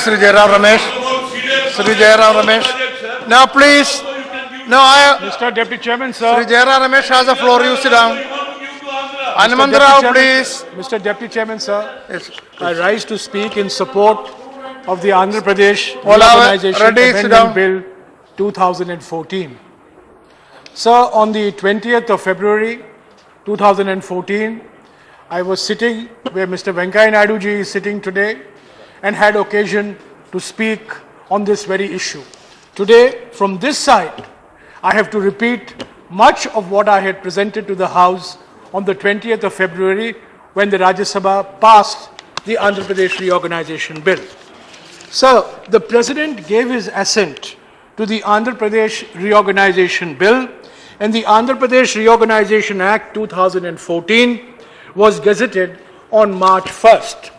Sri Jairam Ramesh. Sri Jairam Ramesh. Now please. No, Mr. Deputy Chairman, sir. Sri Jairam Ramesh has the floor. You sit down. Deputy Hanumantrao, Chairman- please. Mr. Deputy Chairman, sir. Yes. I rise to speak in support of the Andhra Pradesh All our- Reorganization ready, sit down. Amendment Bill 2014. Sir, on the 20th of February 2014, I was sitting where Mr. Venkaiah Naidu ji is sitting today and had occasion to speak on this very issue. Today, from this side, I have to repeat much of what I had presented to the House on the 20th of February when the Rajya Sabha passed the Andhra Pradesh Reorganization Bill. Sir, the President gave his assent to the Andhra Pradesh Reorganization Bill, and the Andhra Pradesh Reorganization Act 2014 was gazetted on March 1st.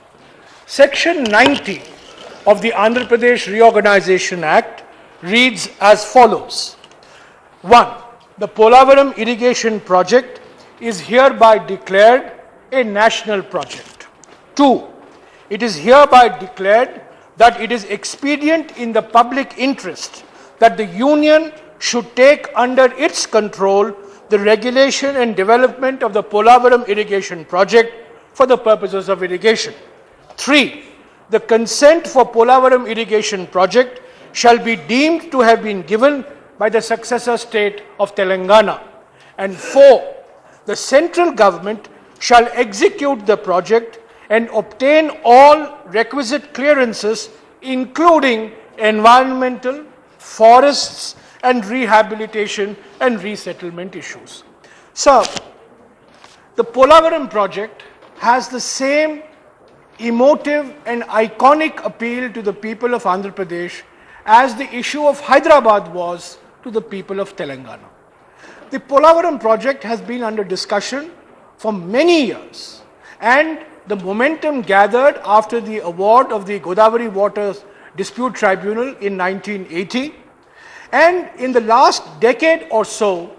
Section 90 of the Andhra Pradesh Reorganization Act reads as follows. 1. The Polavaram Irrigation Project is hereby declared a national project. 2. It is hereby declared that it is expedient in the public interest that the Union should take under its control the regulation and development of the Polavaram Irrigation Project for the purposes of irrigation. 3. The consent for Polavaram Irrigation Project shall be deemed to have been given by the successor state of Telangana. And 4. The central government shall execute the project and obtain all requisite clearances, including environmental, forests, and rehabilitation and resettlement issues. Sir, the Polavaram project has the same emotive and iconic appeal to the people of Andhra Pradesh as the issue of Hyderabad was to the people of Telangana. The Polavaram project has been under discussion for many years, and the momentum gathered after the award of the Godavari Waters Dispute Tribunal in 1980, and in the last decade or so,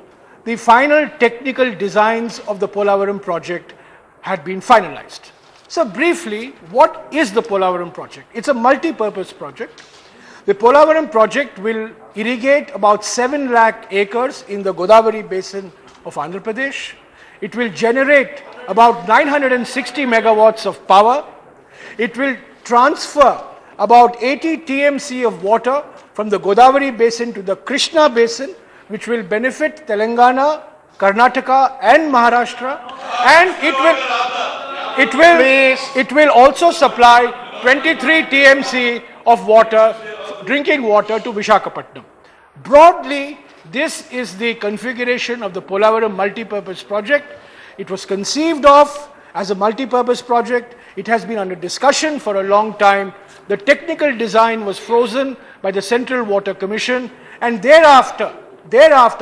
the final technical designs of the Polavaram project had been finalized. So briefly, what is the Polavaram project? It's a multi-purpose project. The Polavaram project will irrigate about 7 lakh acres in the Godavari basin of Andhra Pradesh. It will generate about 960 megawatts of power. It will transfer about 80 TMC of water from the Godavari basin to the Krishna basin, which will benefit Telangana, Karnataka and Maharashtra, and it will also supply 23 TMC of water, drinking water, to Visakhapatnam. Broadly, this is the configuration of the Polavaram multi-purpose project. It was conceived of as a multi-purpose project. It has been under discussion for a long time. The technical design was frozen by the Central Water Commission, and thereafter,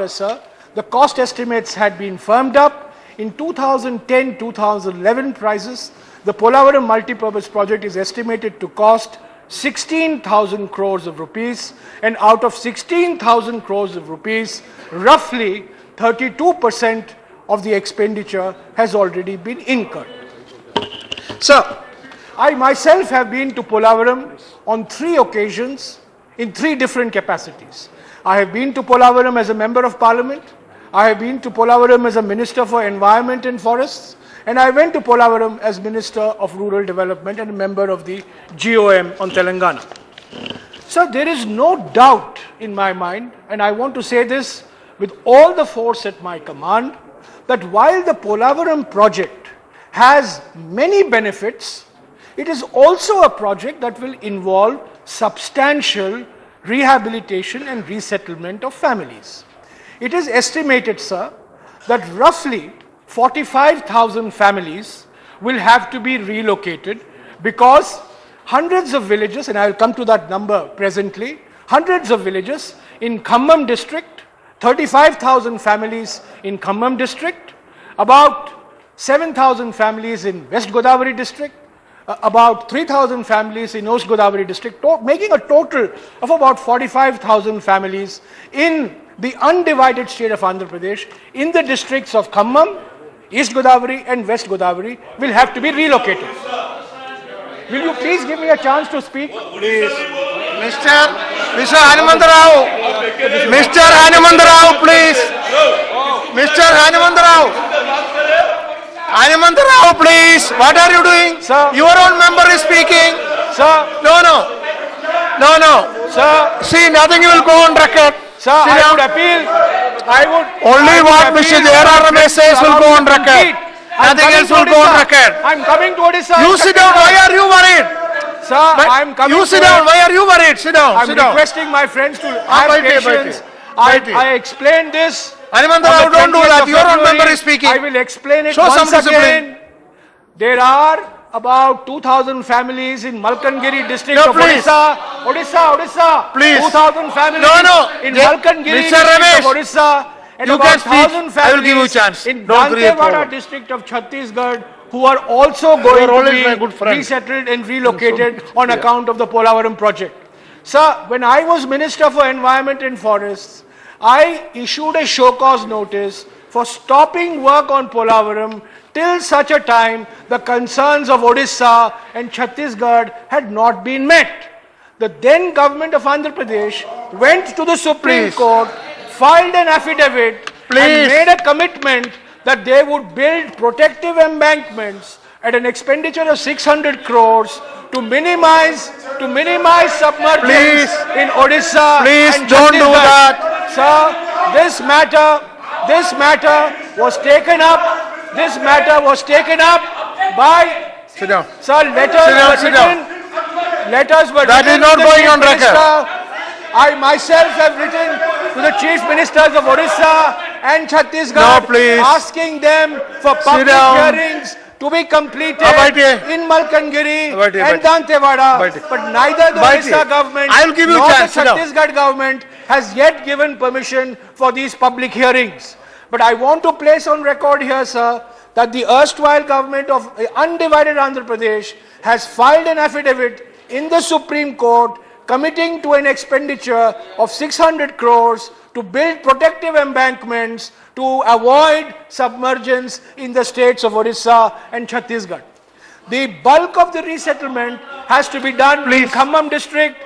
sir, the cost estimates had been firmed up. In 2010-2011 prices, the Polavaram multi-purpose project is estimated to cost 16,000 crores of rupees, and out of 16,000 crores of rupees, roughly 32% of the expenditure has already been incurred. Sir, I myself have been to Polavaram on 3 occasions in 3 different capacities. I have been to Polavaram as a Member of Parliament, I have been to Polavaram as a Minister for Environment and Forests, and I went to Polavaram as Minister of Rural Development and a member of the GOM on Telangana. So there is no doubt in my mind, and I want to say this with all the force at my command, that while the Polavaram project has many benefits, it is also a project that will involve substantial rehabilitation and resettlement of families. It is estimated, sir, that roughly 45,000 families will have to be relocated because hundreds of villages, and I will come to that number presently, hundreds of villages in Khammam district, 35,000 families in Khammam district, about 7,000 families in West Godavari district, about 3,000 families in East Godavari district, making a total of about 45,000 families in the undivided state of Andhra Pradesh in the districts of Khammam, East Godavari and West Godavari will have to be relocated. will you please give me a chance to speak? Mr. Hanumantarao, Mr. Hanumantarao, please. Mr. Hanumantarao. Hanumantarao, please. What are you doing? Sir. Your own member is speaking. Sir, No. sir, See, nothing will go on record. sir, Sit I down. would appeal. Only what Mr. Jairam Ramesh says will go on record. I'm Nothing coming else to will go on Odisha. record. I'm coming to Odisha. You sit down. Why are you worried? Sir, I'm coming You to sit down. Why are you worried? Sit down. I'm Sit down. requesting my friends to have Baithe, patience. Baithe. I explained this. Hanumantarao, on the don't do 20th that. of Your own February. member is speaking. I will explain it Show some once discipline. again. There are about 2,000 families in Malkangiri district No, of please. Odisha. Please. 2,000 families No. in Yeah, Malkangiri Mr. district Ramesh, of Odisha. And you about can speak. 1,000 families I will give you a chance. in Don't create Dantewada problem. district of Chhattisgarh who are also going are always to my good be friend. resettled and relocated on account of the Polavaram project. Sir, when I was Minister for Environment and Forests, I issued a show cause notice for stopping work on Polavaram till such a time the concerns of Odisha and Chhattisgarh had not been met. The then government of Andhra Pradesh went to the Supreme Please. Court, filed an affidavit Please. and made a commitment that they would build protective embankments at an expenditure of 600 crores to minimize submergence Please. in Odisha. Please and don't do Chhattisgarh. that. Sir, this matter was taken up. This matter was taken up by. Sit down. Sir, letters Sit down, were sit written. Letters were That written is not to the going Chief on record. Minister. I myself have written to the Chief Ministers of Odisha and Chhattisgarh No, please. asking them for public down. hearings to be completed Baithe. in Malkangiri Baithe, and Baithe. Dantewada. Baithe. But neither the Baithe. Odisha government I will give you nor the chance. Sit down. Chhattisgarh government has yet given permission for these public hearings. But I want to place on record here, sir, that the erstwhile government of undivided Andhra Pradesh has filed an affidavit in the Supreme Court committing to an expenditure of 600 crores to build protective embankments to avoid submergence in the states of Odisha and Chhattisgarh. The bulk of the resettlement has to be done in Khammam district,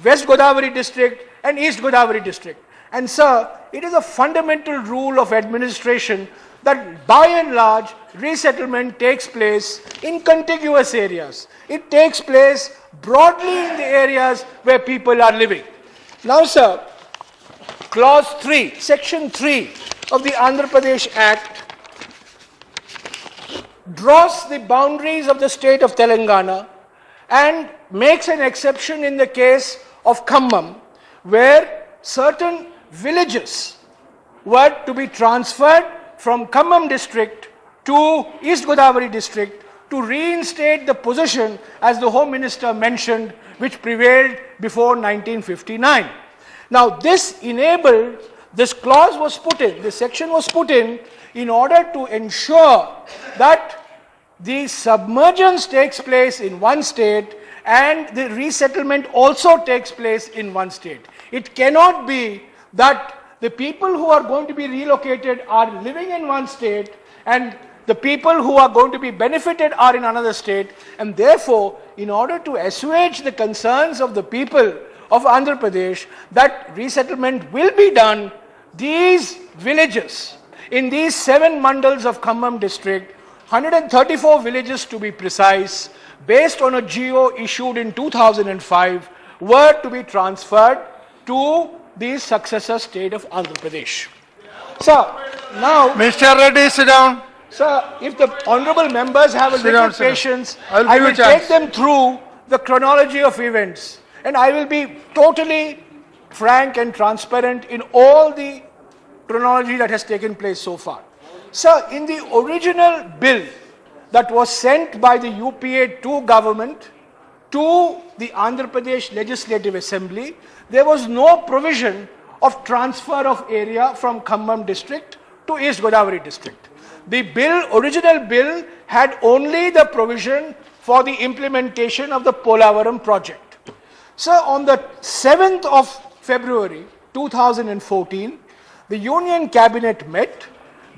West Godavari district and East Godavari district. And sir, it is a fundamental rule of administration that by and large resettlement takes place in contiguous areas. It takes place broadly in the areas where people are living. Now sir, clause 3, section 3 of the Andhra Pradesh Act draws the boundaries of the state of Telangana and makes an exception in the case of Khammam, where certain villages were to be transferred from Khammam district to East Godavari district to reinstate the position, as the Home Minister mentioned, which prevailed before 1959. Now this enabled, this clause was put in, this section was put in order to ensure that the submergence takes place in one state and the resettlement also takes place in one state. It cannot be that the people who are going to be relocated are living in one state and the people who are going to be benefited are in another state, and therefore, in order to assuage the concerns of the people of Andhra Pradesh that resettlement will be done, these villages in these 7 mandals of Khammam district, 134 villages to be precise, based on a GO issued in 2005, were to be transferred to the successor state of Andhra Pradesh. Sir, now, Mr. Reddy, sit down. sir, if the honorable members have a Sit little down, sit down. patience, I will I give you will a chance. take them through the chronology of events. And I will be totally frank and transparent in all the chronology that has taken place so far. Sir, in the original bill that was sent by the UPA 2 government to the Andhra Pradesh Legislative Assembly, there was no provision of transfer of area from Khammam district to East Godavari district. The original bill had only the provision for the implementation of the Polavaram project. So on the 7th of February 2014, the Union Cabinet met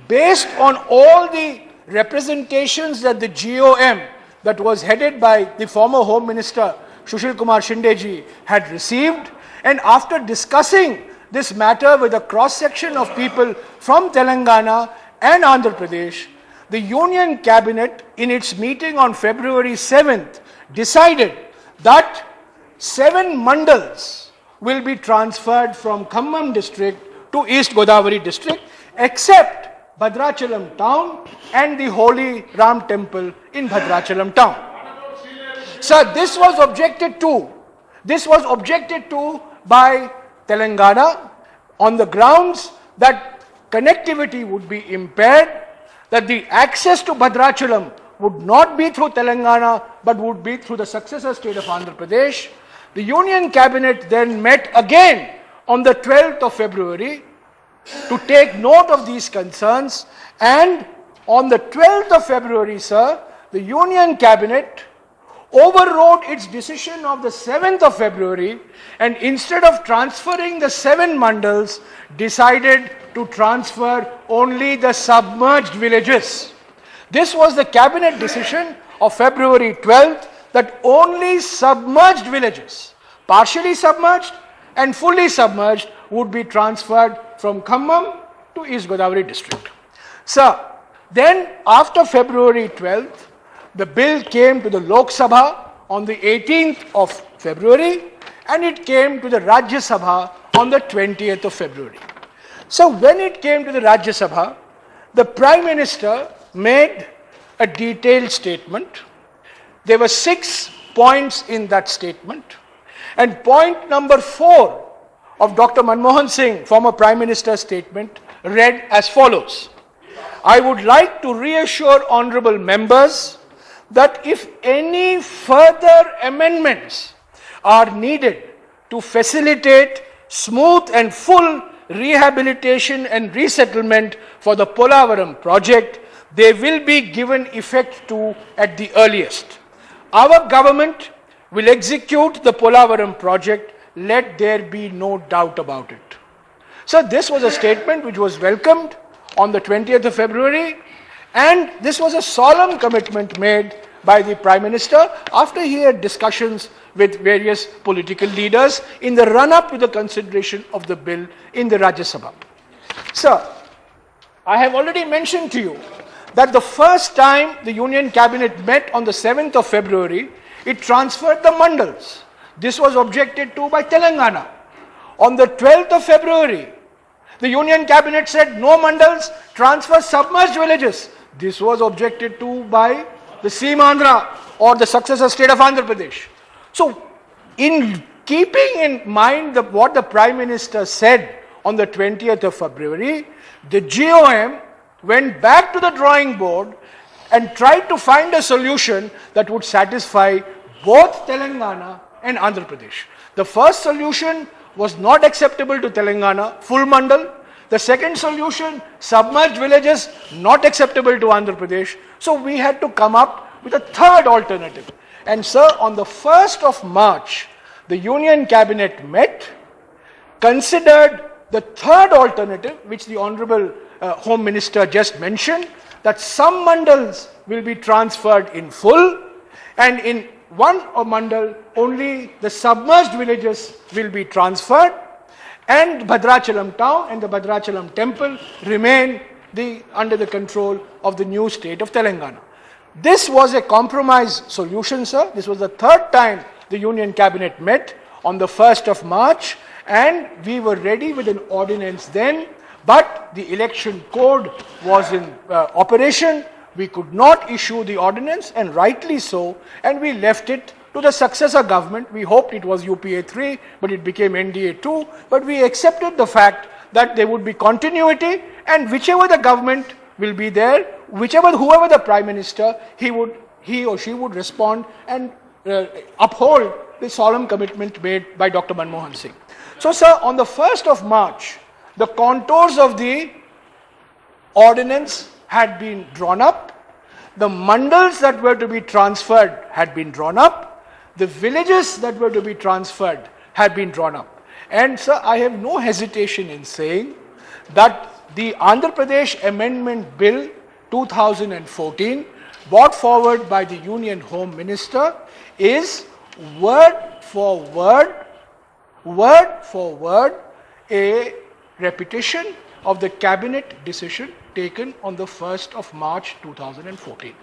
based on all the representations that the GOM, that was headed by the former Home Minister Sushil Kumar Shinde ji had received, and after discussing this matter with a cross-section of people from Telangana and Andhra Pradesh, the Union Cabinet in its meeting on February 7th decided that 7 mandals will be transferred from Khammam district to East Godavari district, except Bhadrachalam town and the Holy Ram temple in Bhadrachalam town. Sir, this was objected to. This was objected to by Telangana on the grounds that connectivity would be impaired, that the access to Bhadrachalam would not be through Telangana but would be through the successor state of Andhra Pradesh. The Union Cabinet then met again on the 12th of February to take note of these concerns, and on the 12th of February, sir, the Union Cabinet overrode its decision of the 7th of February, and instead of transferring the 7 mandals, decided to transfer only the submerged villages. This was the cabinet decision of February 12th, that only submerged villages, partially submerged and fully submerged, would be transferred from Khammam to East Godavari district. Sir, then after February 12th, the bill came to the Lok Sabha on the 18th of February, and it came to the Rajya Sabha on the 20th of February. So when it came to the Rajya Sabha, the Prime Minister made a detailed statement. There were 6 points in that statement, and point number 4 of Dr. Manmohan Singh, former Prime Minister's statement, read as follows: I would like to reassure honorable members that if any further amendments are needed to facilitate smooth and full rehabilitation and resettlement for the Polavaram project, they will be given effect to at the earliest. Our government will execute the Polavaram project, let there be no doubt about it. So this was a statement which was welcomed on the 20th of February, and this was a solemn commitment made by the Prime Minister after he had discussions with various political leaders in the run-up to the consideration of the bill in the Rajya Sabha. Sir, I have already mentioned to you that the first time the Union Cabinet met on the 7th of February, it transferred the mandals. This was objected to by Telangana. On the 12th of February, the Union Cabinet said no mandals, transfer submerged villages. This was objected to by the Seemandhra or the successor state of Andhra Pradesh. So, in keeping in mind what the Prime Minister said on the 20th of February, the GOM went back to the drawing board and tried to find a solution that would satisfy both Telangana and Andhra Pradesh. The first solution was not acceptable to Telangana, full mandal. The second solution, submerged villages, not acceptable to Andhra Pradesh. So we had to come up with a third alternative. And sir, on the 1st of March, the Union Cabinet met, considered the third alternative, which the Honorable Home Minister just mentioned, that some mandals will be transferred in full, and in one mandal only the submerged villages will be transferred, and Bhadrachalam town and the Bhadrachalam temple remain under the control of the new state of Telangana. This was a compromise solution, sir. This was the third time the Union Cabinet met on the 1st of March, and we were ready with an ordinance then, but the election code was in operation. We could not issue the ordinance, and rightly so, and we left it to the successor government. We hoped it was UPA 3, but it became NDA 2, but we accepted the fact that there would be continuity, and whichever the government will be there, whoever the Prime Minister, he or she would respond and uphold the solemn commitment made by Dr. Manmohan Singh. So sir, on the 1st of March, the contours of the ordinance had been drawn up, the mandals that were to be transferred had been drawn up, the villages that were to be transferred had been drawn up. And sir, I have no hesitation in saying that the Andhra Pradesh Amendment Bill 2014 brought forward by the Union Home Minister is word for word, a repetition of the cabinet decision taken on the 1st of March 2014.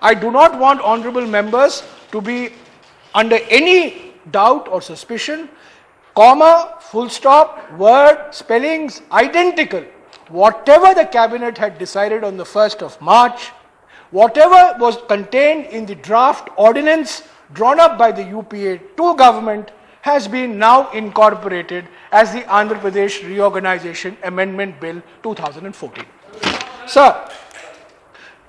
I do not want honorable members to be under any doubt or suspicion. Comma, full stop, word, spellings, identical. Whatever the cabinet had decided on the 1st of March, whatever was contained in the draft ordinance drawn up by the UPA 2 government has been now incorporated as the Andhra Pradesh Reorganization Amendment Bill 2014. Sir,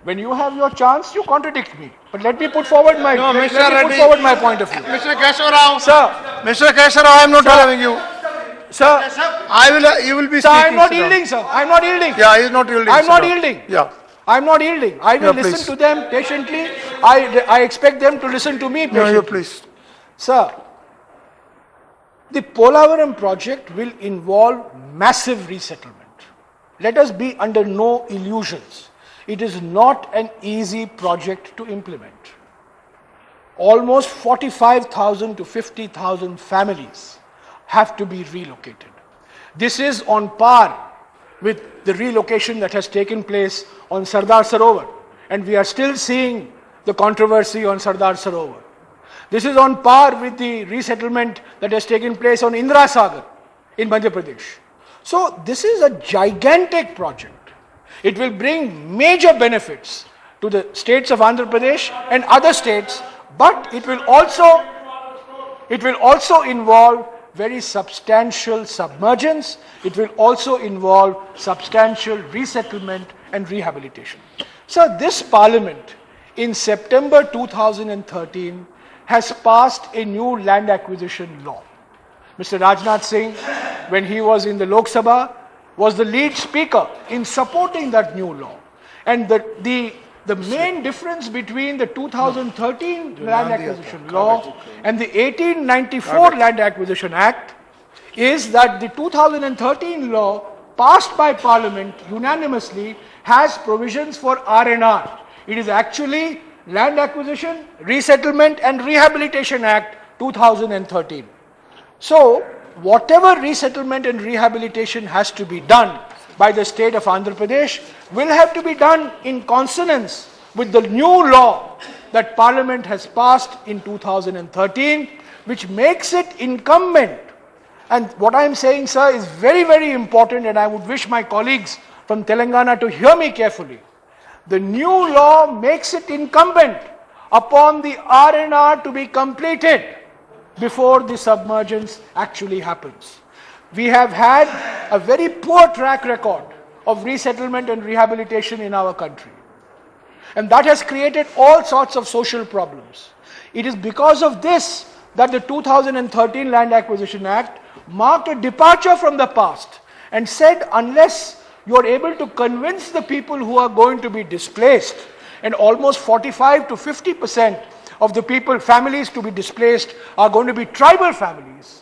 when you have your chance, you contradict me. But let me put forward my, No, let Mr. me put Reddy. forward my point of view. Mr. Keshav Rao. Sir, Mr. Keshav Rao, I am not Sir. allowing you. sir, You will be sir, I speaking. am not sit down. yielding, sir. I am not yielding. Yeah, he is not yielding. I am sit not down. yielding. Yeah. I am not yielding. I will Yeah, listen please. to them patiently. I expect them to listen to me No, patiently. you please. Sir, the Polavaram project will involve massive resettlement. Let us be under no illusions. It is not an easy project to implement. Almost 45,000 to 50,000 families have to be relocated. This is on par with the relocation that has taken place on Sardar Sarovar, and we are still seeing the controversy on Sardar Sarovar. This is on par with the resettlement that has taken place on Indira Sagar in Madhya Pradesh. So this is a gigantic project. It will bring major benefits to the states of Andhra Pradesh and other states, but it will also involve very substantial submergence. It will also involve substantial resettlement and rehabilitation. So this parliament in September 2013 has passed a new land acquisition law. Mr. Rajnath Singh, when he was in the Lok Sabha, was the lead speaker in supporting that new law. And the main difference between the 2013 Land Acquisition Law and the 1894 Land Acquisition Act is that the 2013 law passed by Parliament unanimously has provisions for R&R. It is actually Land Acquisition, Resettlement and Rehabilitation Act 2013. So, whatever resettlement and rehabilitation has to be done by the state of Andhra Pradesh will have to be done in consonance with the new law that Parliament has passed in 2013, which makes it incumbent. And what I am saying, sir, is very, very important, and I would wish my colleagues from Telangana to hear me carefully. The new law makes it incumbent upon the R&R to be completed before the submergence actually happens. We have had a very poor track record of resettlement and rehabilitation in our country. And that has created all sorts of social problems. It is because of this that the 2013 Land Acquisition Act marked a departure from the past and said unless you are able to convince the people who are going to be displaced, and almost 45 to 50% of the people, families to be displaced are going to be tribal families,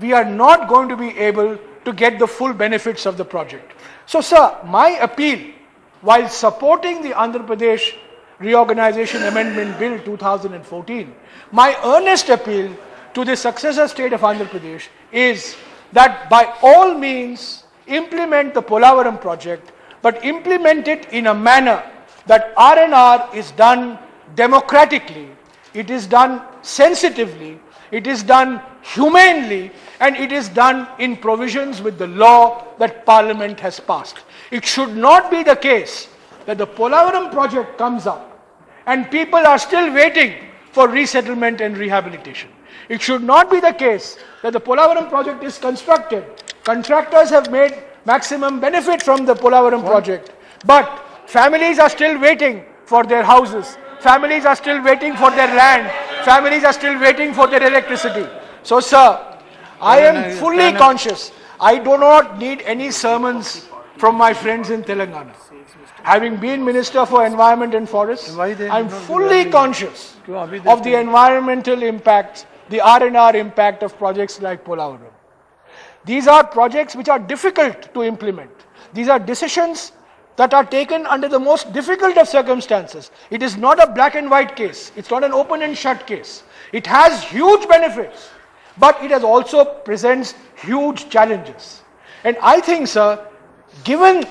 we are not going to be able to get the full benefits of the project. So, sir, my appeal, while supporting the Andhra Pradesh Reorganization Amendment Bill 2014, my earnest appeal to the successor state of Andhra Pradesh is that by all means implement the Polavaram project, but implement it in a manner that R&R is done democratically, it is done sensitively, it is done humanely, and it is done in provisions with the law that Parliament has passed. It should not be the case that the Polavaram project comes up and people are still waiting for resettlement and rehabilitation. It should not be the case that the Polavaram project is constructed. Contractors have made maximum benefit from the Polavaram project, but families are still waiting for their houses. Families are still waiting for their land. Families are still waiting for their electricity. So, sir, I am fully conscious. I do not need any sermons from my friends in Telangana. Having been Minister for Environment and Forests, I am fully conscious of the environmental impact, the R&R impact of projects like Polavaram. These are projects which are difficult to implement. These are decisions that are taken under the most difficult of circumstances. It is not a black and white case. It's not an open and shut case. It has huge benefits, but it has also presents huge challenges. And I think, sir, given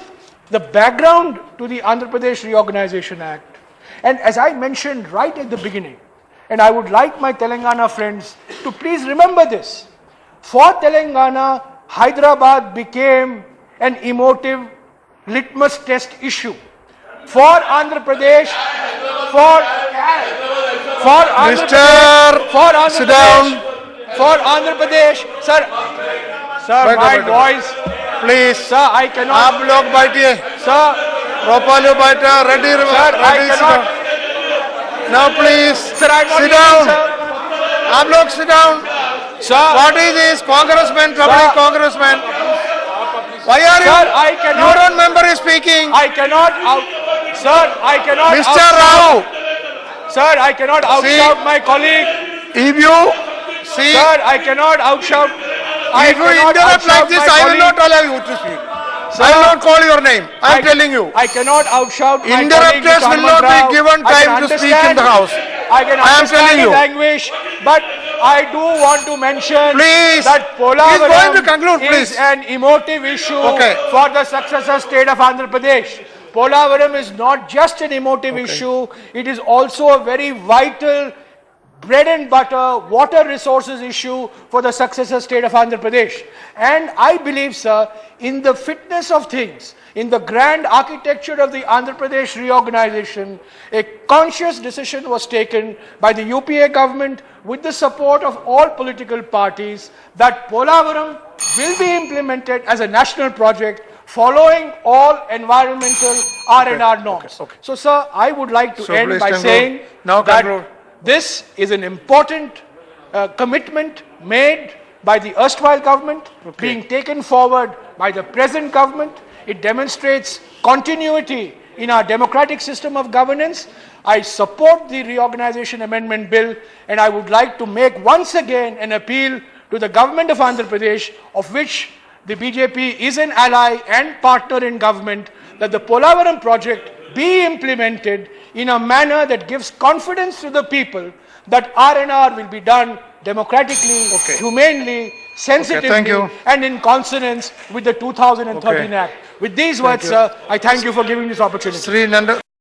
the background to the Andhra Pradesh Reorganization Act, and as I mentioned right at the beginning, and I would like my Telangana friends to please remember this. For Telangana, Hyderabad became an emotive litmus test issue. For Andhra Pradesh, for Andhra Pradesh, sit down. for Andhra Pradesh, sir, my voice, Please. sir, I cannot, आप लोग बैठिए. sir, Propalo बैठा. Ready. sir, I Ready. Sit cannot, down. Now please. sir, I'm not Sit hearing, down. sir. आप लोग sit down. Sir, What is this? Congressman, troubling Sir. congressman. Why are you? Sir, I cannot- Your own member is speaking. I cannot sir, I cannot Mr. outshout- Rao, Sir, I cannot outshout my colleague. if you see, Sir, I cannot outshout. I if you cannot interrupt like outshout this, my I will colleague. not allow you to speak. Sir, I will not call your name. I am telling you. I cannot outshout my Interrupters colleague, Mr. will not be Hanuman Rao. given I can time to speak in understand- the House. I can I am understand telling his you. anguish, but I do want to mention Please. that He is going to Polavaram conclude, please. is an emotive issue Okay. for the successor state of Andhra Pradesh. Polavaram is not just an emotive issue, it is also a very vital bread and butter, water resources issue for the successor state of Andhra Pradesh. And I believe, sir, in the fitness of things, in the grand architecture of the Andhra Pradesh reorganization, a conscious decision was taken by the UPA government with the support of all political parties that Polavaram will be implemented as a national project following all environmental R&R norms. okay. So, sir, I would like to So end please by conclude. saying Now that conclude. this is an important commitment made by the erstwhile government, being taken forward by the present government. It demonstrates continuity in our democratic system of governance. I support the Reorganization Amendment Bill, and I would like to make once again an appeal to the government of Andhra Pradesh, of which the BJP is an ally and partner in government, that the Polavaram project be implemented in a manner that gives confidence to the people that R&R will be done democratically, humanely, sensitively, thank you. and in consonance with the 2013 Act. With these words, sir, I thank you for giving this opportunity. Sri Nanda.